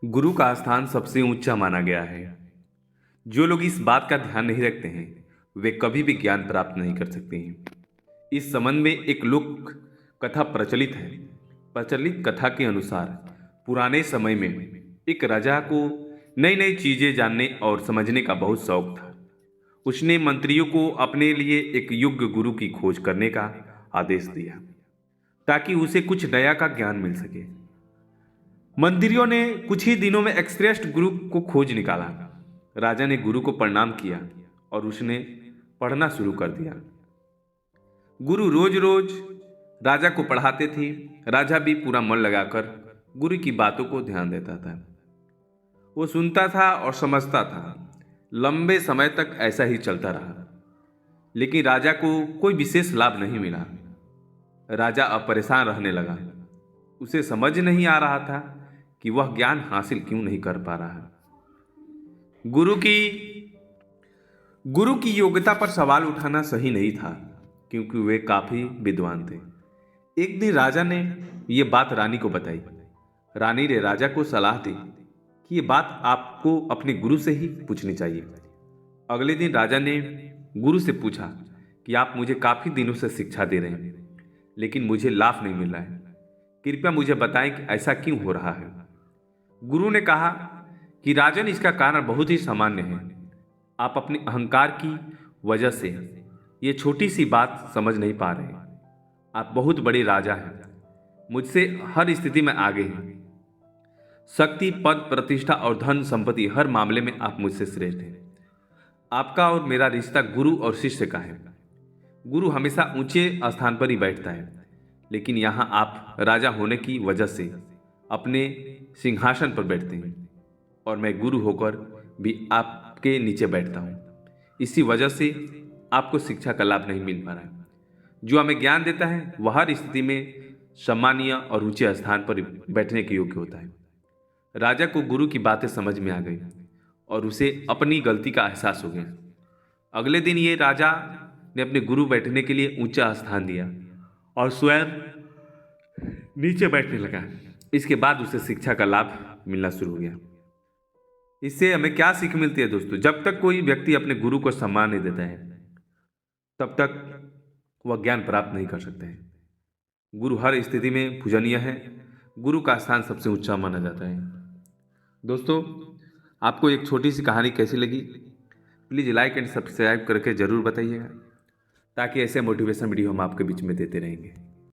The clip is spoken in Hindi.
गुरु का स्थान सबसे ऊंचा माना गया है। जो लोग इस बात का ध्यान नहीं रखते हैं वे कभी भी ज्ञान प्राप्त नहीं कर सकते हैं। इस संबंध में एक लोक कथा प्रचलित है। प्रचलित कथा के अनुसार पुराने समय में एक राजा को नई नई चीजें जानने और समझने का बहुत शौक था। उसने मंत्रियों को अपने लिए एक योग्य गुरु की खोज करने का आदेश दिया ताकि उसे कुछ नया का ज्ञान मिल सके। मंत्रियों ने कुछ ही दिनों में एक श्रेष्ठ गुरु को खोज निकाला। राजा ने गुरु को प्रणाम किया और उसने पढ़ना शुरू कर दिया। गुरु रोज रोज राजा को पढ़ाते थे। राजा भी पूरा मन लगाकर गुरु की बातों को ध्यान देता था। वो सुनता था और समझता था। लंबे समय तक ऐसा ही चलता रहा, लेकिन राजा को कोई विशेष लाभ नहीं मिला। राजा अब परेशान रहने लगा। उसे समझ नहीं आ रहा था कि वह ज्ञान हासिल क्यों नहीं कर पा रहा। गुरु की योग्यता पर सवाल उठाना सही नहीं था, क्योंकि वे काफी विद्वान थे। एक दिन राजा ने यह बात रानी को बताई। रानी ने राजा को सलाह दी कि यह बात आपको अपने गुरु से ही पूछनी चाहिए। अगले दिन राजा ने गुरु से पूछा कि आप मुझे काफी दिनों से शिक्षा दे रहे हैं, लेकिन मुझे लाभ नहीं मिल रहा है। कृपया मुझे बताएं कि ऐसा क्यों हो रहा है। गुरु ने कहा कि राजन, इसका कारण बहुत ही सामान्य है। आप अपने अहंकार की वजह से ये छोटी सी बात समझ नहीं पा रहे। आप बहुत बड़े राजा हैं, मुझसे हर स्थिति में आगे हैं। शक्ति, पद, प्रतिष्ठा और धन संपत्ति, हर मामले में आप मुझसे श्रेष्ठ हैं। आपका और मेरा रिश्ता गुरु और शिष्य का है। गुरु हमेशा ऊंचे स्थान पर ही बैठता है, लेकिन यहाँ आप राजा होने की वजह से अपने सिंहासन पर बैठते हैं और मैं गुरु होकर भी आपके नीचे बैठता हूँ। इसी वजह से आपको शिक्षा का लाभ नहीं मिल पा रहा है। जो हमें ज्ञान देता है वह हर स्थिति में सम्मानीय और ऊंचे स्थान पर बैठने के योग्य होता है। राजा को गुरु की बातें समझ में आ गई और उसे अपनी गलती का एहसास हो गया। अगले दिन ये राजा ने अपने गुरु बैठने के लिए ऊंचा स्थान दिया और स्वयं नीचे बैठने लगा। इसके बाद उसे शिक्षा का लाभ मिलना शुरू हो गया। इससे हमें क्या सीख मिलती है दोस्तों? जब तक कोई व्यक्ति अपने गुरु को सम्मान नहीं देता है तब तक वह ज्ञान प्राप्त नहीं कर सकते हैं। गुरु हर स्थिति में पूजनीय है। गुरु का स्थान सबसे ऊंचा माना जाता है। दोस्तों, आपको एक छोटी सी कहानी कैसी लगी? प्लीज़ लाइक एंड सब्सक्राइब करके ज़रूर बताइएगा, ताकि ऐसे मोटिवेशन वीडियो हम आपके बीच में देते रहेंगे।